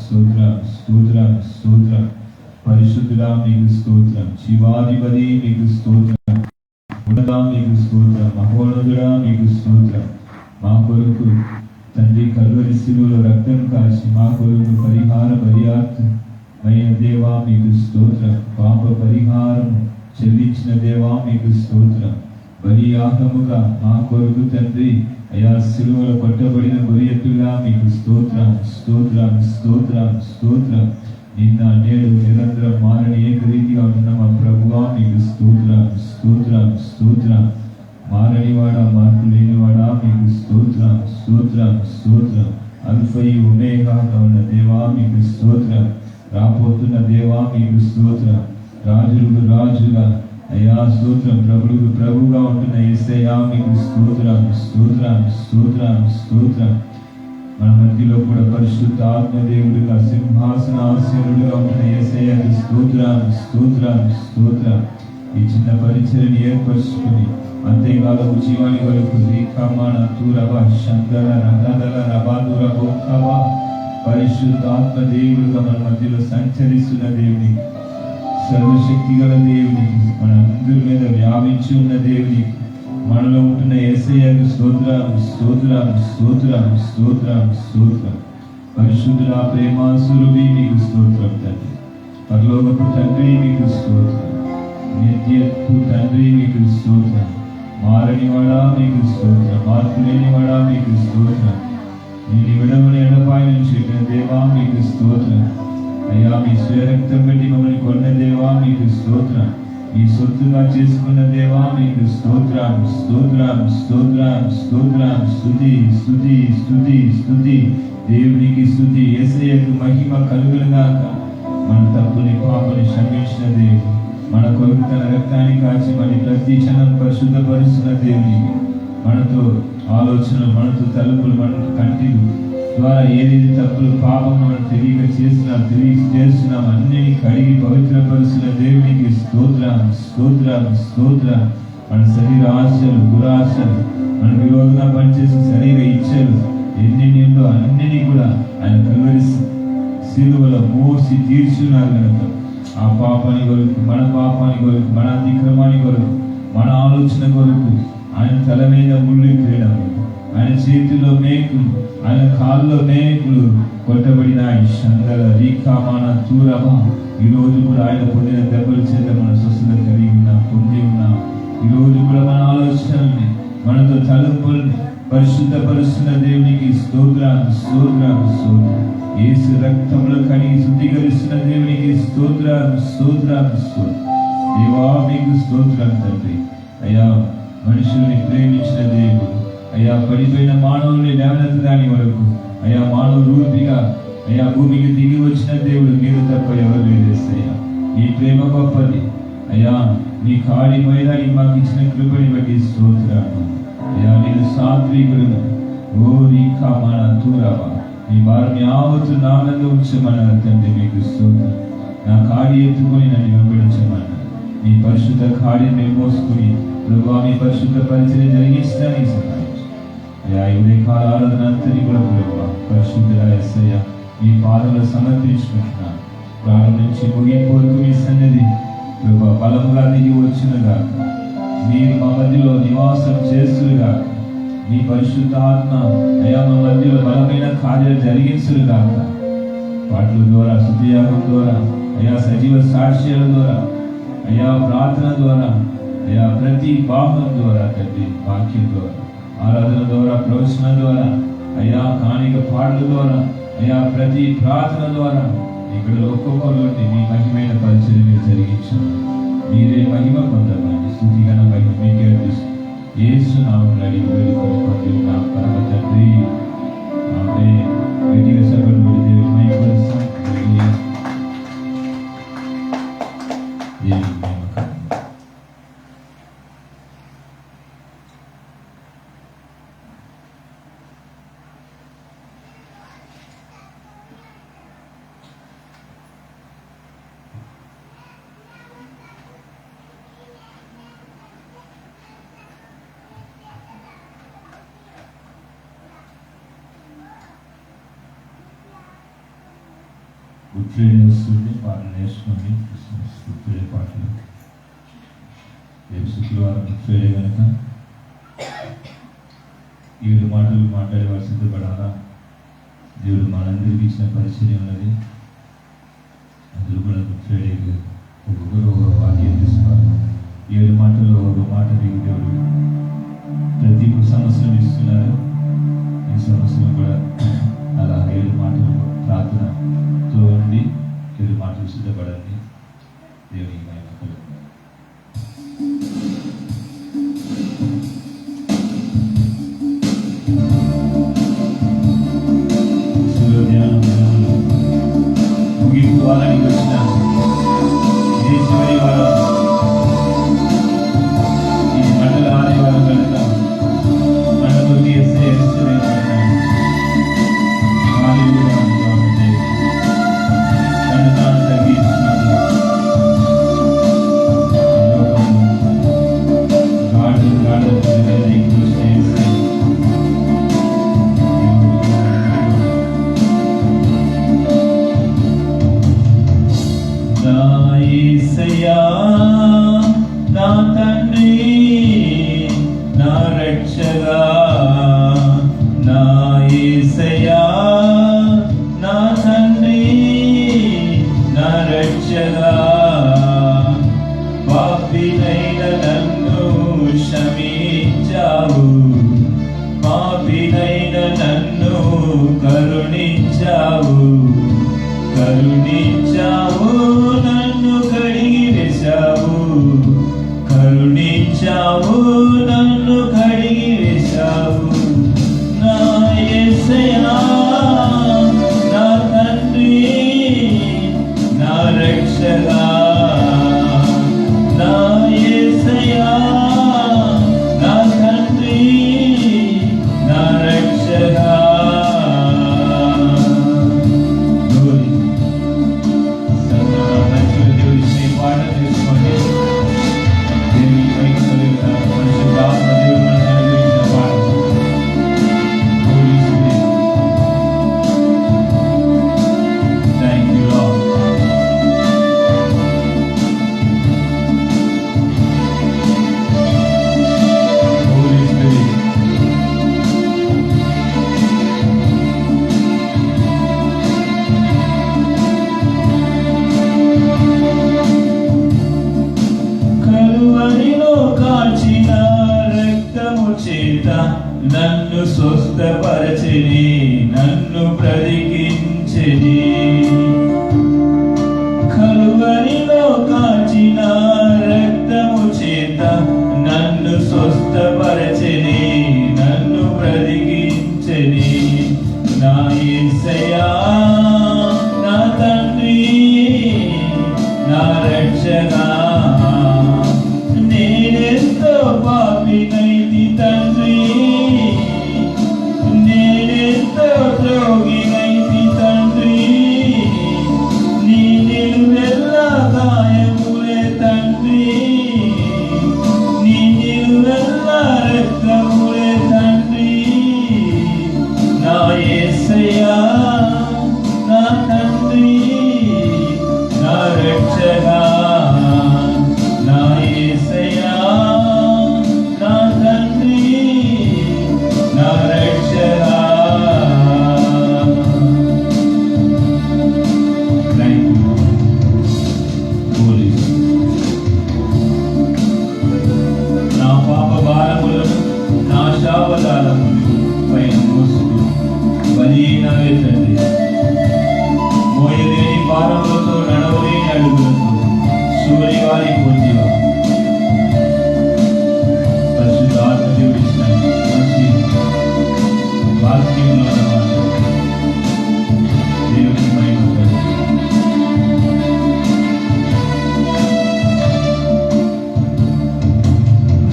స్తోత్రం స్తోత్రం స్తోత్రం. పరిశుద్ధుడా మీకు స్తోత్రం. శివాధిపతి మీకు స్తోత్రం. ఉన్నదా మీకు స్తోత్రం. మహోన్నతుడా మీకు స్తోత్రం. మా కొరకు తండ్రి కల్వరి శిలువలో రక్తం కాచి మా కొరకు పరిహార పర్యాప్తమైన దేవా మీకు స్తోత్రం. పాప పరిహారం చెల్లించిన దేవా మీకు స్తోత్రం. బలియాగముగా మా కొరకు తండ్రి అయా శిలువలో కొట్టబడిన గొర్రెపిల్ల మీకు స్తోత్రం స్తోత్రం స్తోత్రం స్తోత్రం. నిన్న నేడు నిరంతరం మారని ఏకరీతిగా ఉన్న మా ప్రభువా మీకు స్తోత్రం స్తోత్రం స్తోత్రం. మారనివాడా మార్పు లేనివాడా మీకు స్తోత్రం స్తోత్రం స్తోత్రం. అల్ఫై ఒమేగాగా ఉన్న దేవా మీకు స్తోత్రం. రాబోతున్న దేవా మీకు స్తోత్రం. రాజులకు రాజుగా అయ్యా స్తోత్రం. ప్రభువుకు ప్రభుగా ఉంటున్న యేసయ్యా మీకు స్తోత్రం స్తోత్రం స్తోత్రం స్తోత్రం. మన మధ్యలో కూడా పరిశుద్ధ ఆత్మదేవుడిగా సింహాసనాసీనుడిగా ఉంటున్న యేసయ్యకు స్తోత్రం స్తోత్రం స్తోత్రం. ఈ చిన్న పరిచయని ఏర్పరచుకుని అంతేకాలము జీవాని వరకు రీకామాన తూరవ శంకర రగదల రబాదుర గోకవ పరిశుద్ధ ఆత్మదేవుడిగా మన మధ్యలో సంచరిస్తున్న దేవుని, సర్వశక్తి గల దేవునికి, మన అందరి మీద వ్యాపించి ఉన్న దేవునికి, మనలో ఉంటున్న యేసయ్యకు స్తోత్రం స్తోత్రం స్తోత్రం స్తోత్రం స్తోత్రం. పరిశుద్ధుల ప్రేమ స్వరూపి మీకు స్తోత్రం తండ్రి. పరలోకపు తండ్రి మీకు స్తోత్రం. నిత్యపు తండ్రి మీకు స్తోత్రం. మారనివాడా మీకు స్తోత్రం. మార్పు లేనివాడా మీకు స్తోత్రం. నేను విడవని ఎడపాయని చెప్పిన దేవా మీకు స్తోత్రం. అయ్యా మీ స్వరక్తం పెట్టి మమ్మల్ని కొన్న దేవా మీకు స్తోత్రం. మీ సొత్తుగా చేసుకున్న దేవా మీకు స్తోత్రం స్తోత్రం స్తోత్రం స్తోత్రం. స్తుతి స్తుతి స్తుతి స్తుతి. దేవునికి స్తుతి. యేసయ్యకు మహిమ కలుగునుగాక. మన తప్పుని పాపని క్షమించిన దేవుడు, మన కొరకు తన రక్తాన్ని కాచి మన ప్రతి క్షణం పరిశుద్ధపరుస్తున్న దేవునికి, మనతో ఆలోచనలు, మనతో తలుపులు, మన కంటిలు ద్వారా ఏదేది తప్పులు పాపం మనం తెలియక చేస్తున్నాం అన్నిని కడిగి పవిత్రపరుస్తున్న దేవునికి స్తోత్రం స్తోత్రం స్తోత్రం. మన శరీర ఆశలు, దురాశలు, మన విరోధంగా పనిచేసిన శరీర ఇచ్చలు ఎన్ని ఉందో అన్నిని కూడా ఆయన కల్వరి శిలువలో మోసి తీర్చున్నారు కనుక ఆ పాపాని కొరకు, మన పాపాని కొరకు, మన అతిక్రమాని కొరకు, మన ఆలోచన కొరకు ఆయన తల మీద ముళ్ళు క్రీడం, ఆయన చేతిలో మేకులు, ఆయన కాళ్ళలో మేకులు కొట్టబడిన శందల రీకామాన తూరవ. ఈ రోజు కూడా ఆయన పొందిన దెబ్బల చేత మన స్వస్థత కలిగి ఉన్నాం, పొంది ఉన్నాం. ఈ రోజు కూడా మన ఆలోచనల్ని, మనతో తలంపుల్ని పరిశుద్ధపరుస్తున్న దేవునికి స్తోత్రం స్తోత్రం స్తోత్రం. యేసు రక్తంలో కడిగి శుద్ధీకరిస్తున్న దేవునికి స్తోత్రం స్తోత్రం స్తోత్రం. దేవా మీకు స్తోత్రం తండ్రి. అయ్యా మనుషుల్ని ప్రేమించిన దేవుడు, అయ్యా పడిపోయిన మానవుల్ని లేవనెత్తడాని వరకు, అయ్యా మానవ రూపిగా అయ్యా భూమికి దిగి వచ్చిన దేవుడు మీరు తప్ప ఎవరు లేదేస్తయ్యా. ఈ ప్రేమ గొప్పది అయ్యా. మీ కాడి మైదానికి మాకు ఇచ్చిన కృపని బట్టి స్తోత్రాలు అయ్యా. నేను సాత్వికుడును. ఓ రీకా మన తూరవ. మీ వారిని యావత్తు నా మీద ఉంచమన్నారు తండ్రి మీకు స్తోత్రం. నా కాడి ఎత్తుకొని నన్ను వెంబడించమన్నారు. మీ పరిశుద్ధ కాడిని మేము మోసుకుని ప్రభు మీ పరిశుద్ధ పరిచయం జరిగించడానికి సహాయించు అయ్యా. ఈ ఉదయకాల ఆరాధన అంతని కూడా ప్రభు పరిశుద్ధ యేసయ్య మీ పాదములు సమర్పించుకుంటున్నాను. ప్రారంభించి ముగింపు వరకు మీ సన్నిధి ప్రభు బలముగా దిగి వచ్చినగా, మీరు మా మధ్యలో నివాసం చేస్తురుగా, మీ పరిశుద్ధ ఆత్మ అయ్యా మా మధ్యలో బలమైన కార్యాలు జరిగించురుగాక. పాటల ద్వారా, స్తుతియాగం ద్వారా, అయ్యా సజీవ సాక్ష్యాల ద్వారా, అయ్యా ప్రార్థన ద్వారా, అయ్యా ప్రతి భాగం ద్వారా తండ్రి, వాక్యం ద్వారా, ఆరాధన ద్వారా, ప్రవచన ద్వారా, అయ్యా కానిక పాటల ద్వారా, అయ్యా ప్రతి ప్రార్థన ద్వారా ఇక్కడ ఒక్కొక్కరు మీ మహిమైన పరిచయం మీరు జరిగించారు. మీరే మహిమ పొందమని స్తుతిగణ మహిమ మీకే అర్పిస్తూ యేసు నామములో అడిగి వేడుకొని నా పరమ తండ్రి ఆమేన్. గట్టిగా సభలు పెట్టి దేవుని మహిమపరుస్తాం. గుడ్ ఫ్రైడే వస్తుంది, పాటలు నేర్చుకోండి. క్రిస్మస్ గుడ్ ఫ్రైడే పాటలు. రేపు శుక్రవారం గుడ్ ఫ్రైడే కనుక 7 మాటలు మాట్లాడే వారు సిద్ధపడాలా. దేవుడు మనందరికీ ఇచ్చిన పరిచయం ఉన్నది. అందరూ కూడా గుడ్ ఫ్రైడే ఒక్కొక్కరు ఒక వాక్యం తీసుకోవాలి. 7 మాటల్లో ఒక మాట మీకు దేవుడు ప్రతి సంవత్సరం ఇస్తున్నారు. ఈ సంవత్సరం కూడా అలా 7 మాటలు ప్రార్థనతో ఉండి 7 మాటలు సిద్ధపడండి. దేవునికి మహిమ కలుగును. ముగింపు వారానికి వచ్చిన ఇదే చివరి వారం, ఈ మండల ఆదివారం కనుక మన కొద్ది తను తాను తగ్గించినది గాడు యేసయ్యా నా తండ్రి, నా రక్షగా, నా యేసయ్యా నా తండ్రి, నా రక్షగా, పాపినైన నన్ను క్షమించావు, పాపినైన నన్ను కరుణించావు, కరుణించావు, నన్ను కడిగి వేశావు, కరుణించావు, నన్ను కడిగి వేశావు. నా యేసయ్యా నా తండ్రి, నా రక్షగా, నా యేసయ్యా నా తండ్రి, నా రక్షగా. పాట తెలుసుకోండి. దేవుని పైకి పరిశుద్ధాత్మ దేవుడు మనకు అనుగ్రహించిన పాట. Thank you, Lord. Holy Spirit. కలువరిలో కాచిన రక్తము చేత నన్ను స్వస్థపరచెని, నన్ను బ్రతికించెని. కలువరిలో కాచిన రక్తము చేత నన్ను స్వస్థపరచెని, నన్ను బ్రతికించెని. నా యేసయ్యా నా తండ్రి, నా రక్షగా, నేనెంతో పాపినైతి తండ్రి, నేనెంతో ద్రోగినైతి తండ్రి, నీ నిలువెల్లా గాయములే తండ్రి, నీ నిలువెల్లా రక్తములే తండ్రి. నా యేసయ్యా నా తండ్రి, నా రక్షగా, నా యేసయ్యా నా తండ్రి, నా రక్షగా. Thank you, Holy Spirit. నా పాప భారములను, నా శాపదారములను పైన మోసుకు బలియినవే తండ్రి. మోయలేని భారములతో నడవలేని అడుగులతో సూర్యవారి పూర్తిగా పరిశుద్ధాత్మ దేవుడు ఇచ్చిన మంచి వాక్యంలో అన్నమాట. దేవునికి మహిమ కలుగును.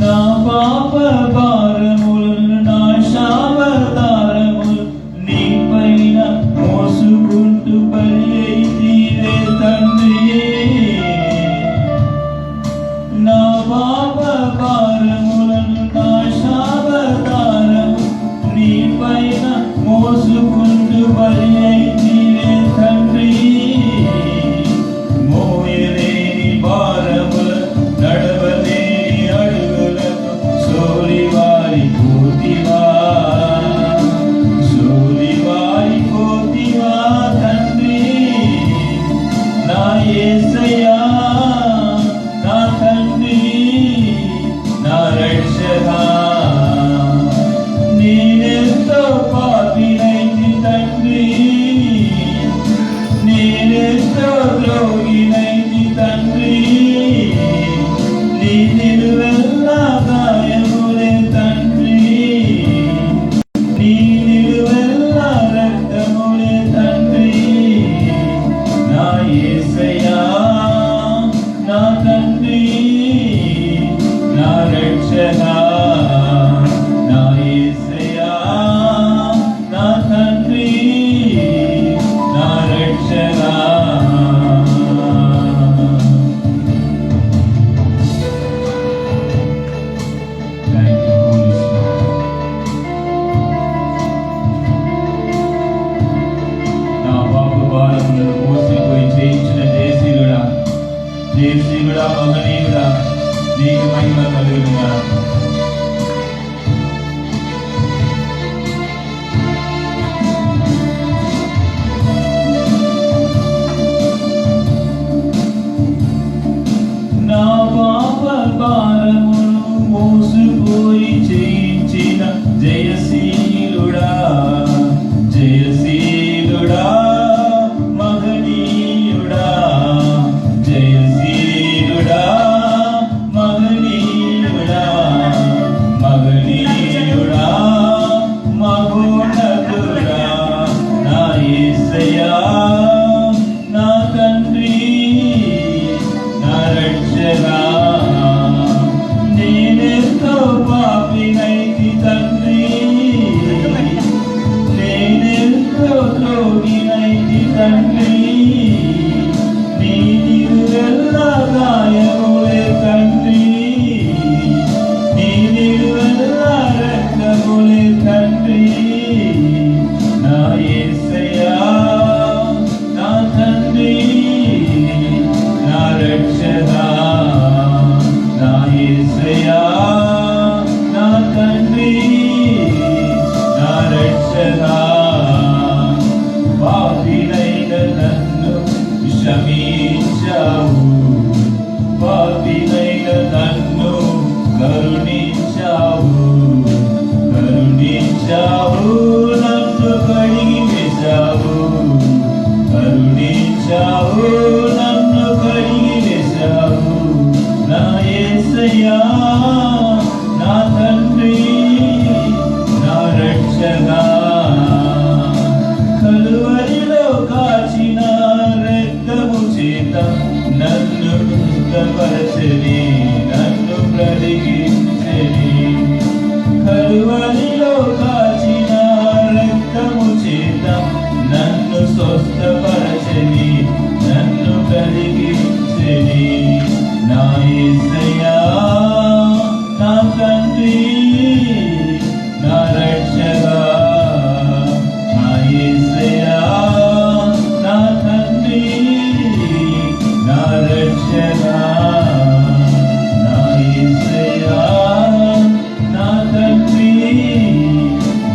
నా పాప భారములను, నా శాపదారములు నీ పైన మోసుకుంటూ బలి అయితీవే తండ్రి. భారములను మోసిపోయి చేయించిన జయశీలుడా, జయశీలుడా, మహనీయుడా, నీకు మహిమ కలుగునుగాక. నా పాప భారమును మోసిపోయి చేయించిన జయశీలుడా, జయశీలుడా, మహనీయుడా, జయశీలుడా, మహనీయుడా, మహనీయుడా, మహోన్నతుడా, నా యేసయ్యా, నా తండ్రి, నా రక్షగా, నేనెంతో పాపినైతి తండ్రి, నేనెంతో ద్రోహినైతి తండ్రి, నీ నిలువెల్ల గాయములే తండ్రి, నీ నిలువెల్ల రక్తములే తండ్రి, నా యేసయ్యా, నా తండ్రి, నా రక్షగా, నా యేసయ్యా, నా తండ్రి, నా రక్షగా, పాపినైన నన్ను క్షమించావు, పాపినైన నన్ను కరుణించావు, కరుణించావు, నన్ను కడిగి వేశావు, కరుణించావు, నన్ను కడిగి వేశావు, నా యేసయ్యా, నా తండ్రి, నా రక్షగా, కలువరిలో కాచిన రక్తము చేత నన్ను శుద్ధపరచని, నన్ను బ్రతికించని, కలువరిలో కాచిన రక్తము చేత నన్ను స్వస్థపరచని, నన్ను బ్రతికించని, నా యేసయ్యా, నా తండ్రి, నా రక్షగా, నా యేసయ్యా, నా తండ్రి, నా రక్షగా, నా యేసయ్యా, నా తండ్రి,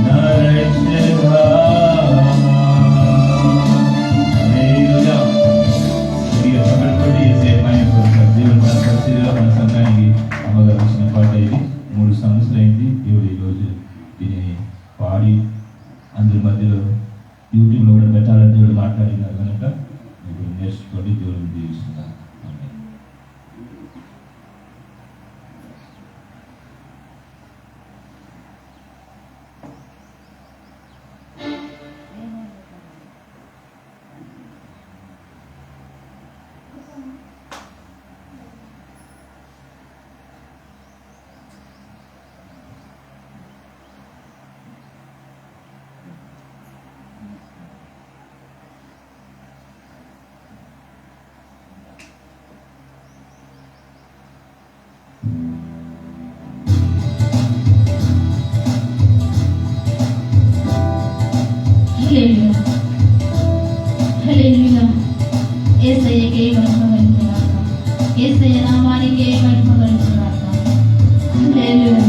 నా రక్షగా. హల్లెలూయా. ప్రియ సమర్పడి యేసయ్య మహిమ పొందుతారు. దేవుడు మన పరిచర్యలో మన సంఘానికి అమ్మగారు ఇచ్చిన పాట ఇది. 3 సంవత్సరాలైంది. దేవుడు ఈరోజు దీన్ని పాడి అందరి మధ్యలో యూట్యూబ్లో కూడా పెట్టాలని దేవుడు మాట్లాడినారు కనుక మీరు నేర్చుకోండి. దేవుడిని దీవిస్తున్నారు. హల్లెలూయా, హల్లెలూయా. యేసయ్యకే మహిమ కలుగునుగాక, యేసయ్య నామానికే మహిమ కలుగునుగాక. హల్లెలూయా.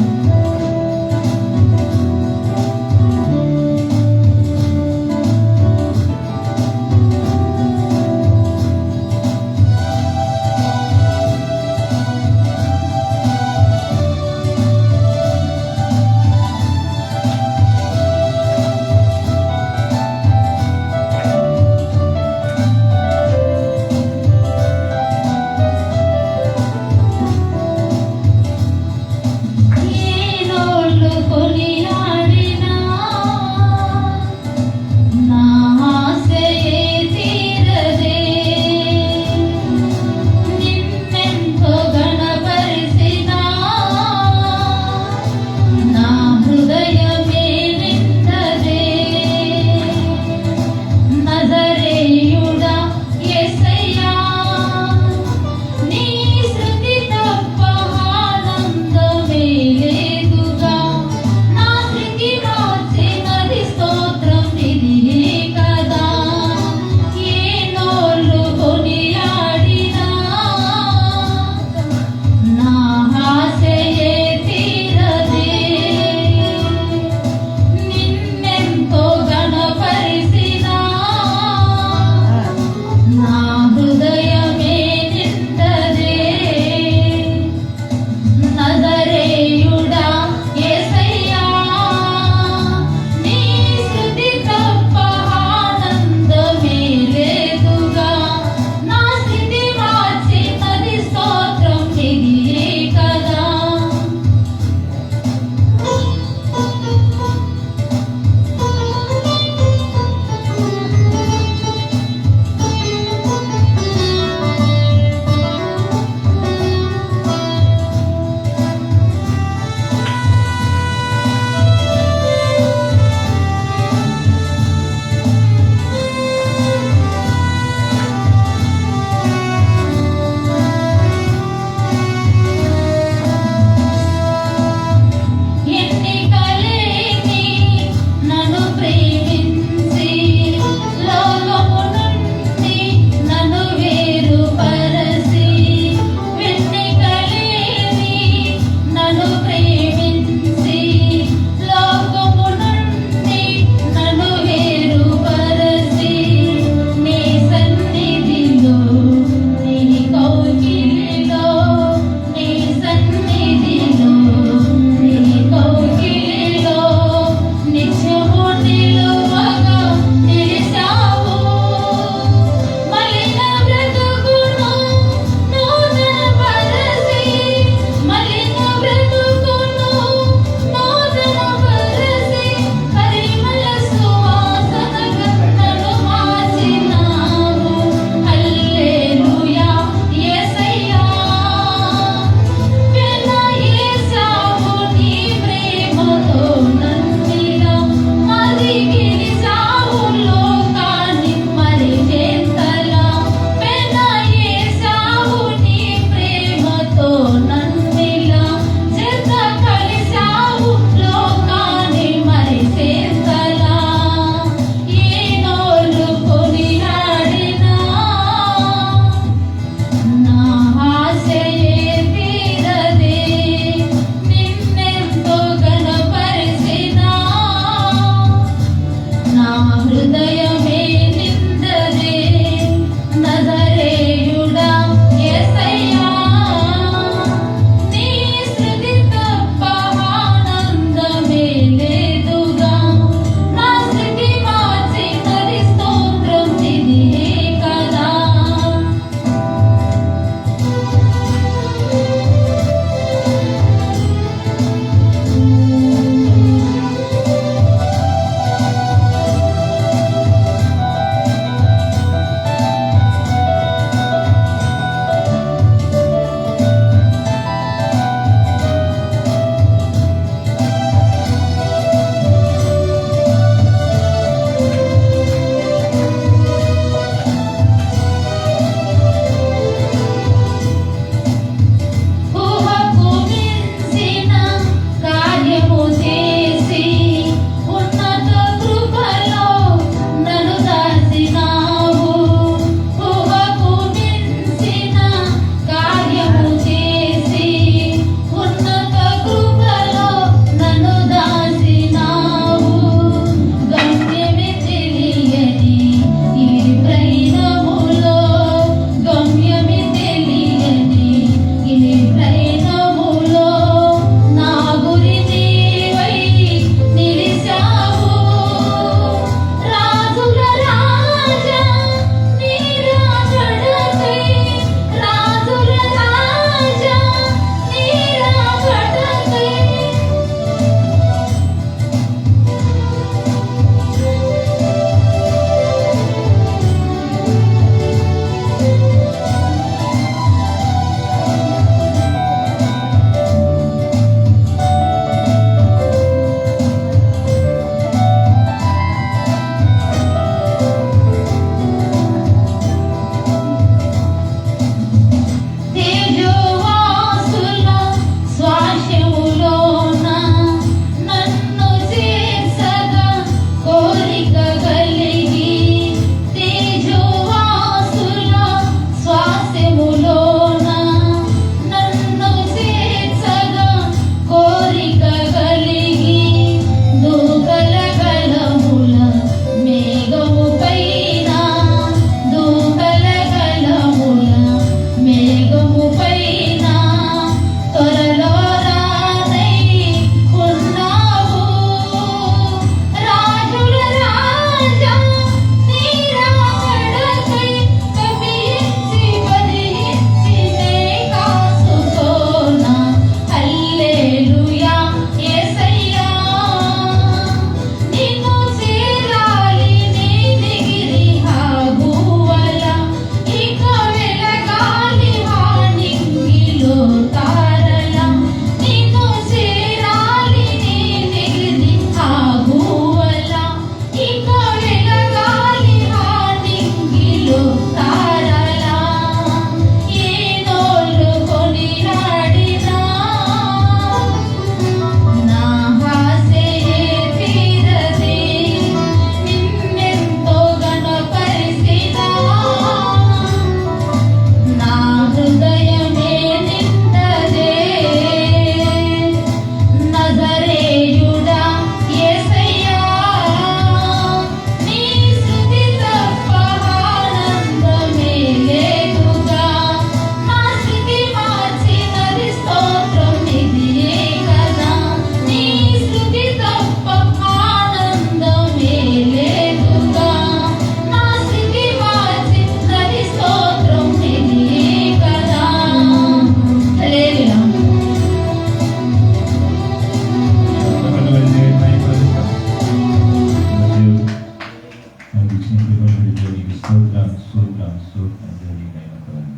స్తోత్రం స్తోత్రం స్తోత్రం దేవి మహిమ కలుగును.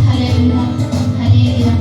హల్లెలూయా హల్లెలూయా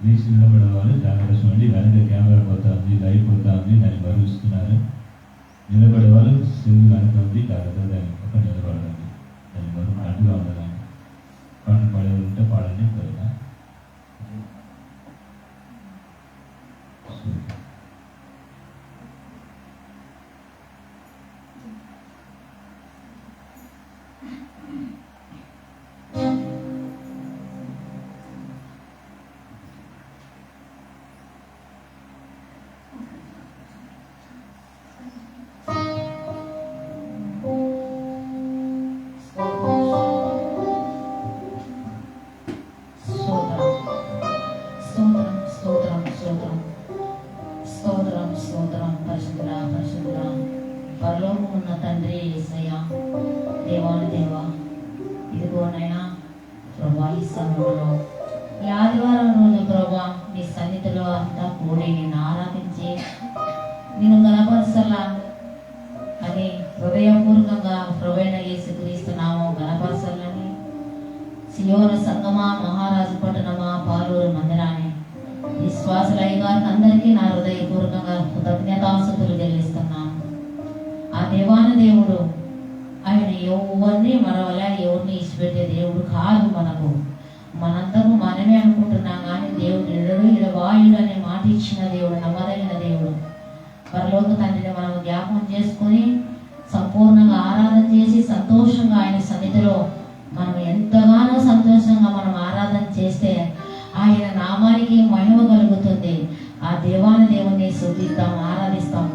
లేచి నిలబడేవాళ్ళు జాగ్రత్త చూడండి. వెనక కెమెరా పోతా ఉంది, లైవ్ పోతా ఉంది, దాన్ని మరుస్తున్నారు. నిలబడే వాళ్ళు సెల్ వెనక ఉంది, జాగ్రత్త దాని పక్క నిలబడండి. దాన్ని మరుగు అడ్డుగా ఉండదండి. పాటలు పాడేవాళ్ళు ఉంటే పాడండి. త్వరగా పరలోకం ఉన్న తండ్రి యేసయ్య, దేవాని దేవ, ఇదిగోనైనా ప్రభా ఈ సమయంలో ఈ ఆదివారం రోజు ప్రభా నీ సన్నిధిలో అంతా కూడి నేను ఆరాధించి నేను గణపరచాలా అని హృదయపూర్వకంగా ప్రభువైన యేసుక్రీస్తునామో గణపరచాలని సియోను సంగమా, మహారాజు పట్టణమా, పాలూరు మందిరాన్ని విశ్వాసులయ్య గారికి అందరికీ నా హృదయపూర్వకంగా కృతజ్ఞతాస్తుతులు చెల్లిస్తున్నాను. ఆ దేవాన దేవుడు ఆయన ఎవరిని మరవలే, ఎవరిని ఇచ్చిపెట్టే దేవుడు కాదు. మనందరూ మనమే అనుకుంటున్నాం, కానీ దేవుడు ఇడవాయుడు అనే మాట ఇచ్చిన దేవుడు, నమ్మదగిన దేవుడు. పరలోక తండ్రిని మనం జ్ఞాపకం చేసుకొని సంపూర్ణంగా ఆరాధన చేసి సంతోషంగా ఆయన సన్నిధిలో మనం ఎంతగానో సంతోషంగా మనం ఆరాధన చేస్తే ఆయన నామానికి మహిమ కలుగుతుంది. ఆ దేవాన దేవుని స్తుతిద్దాం, ఆరాధిస్తాం.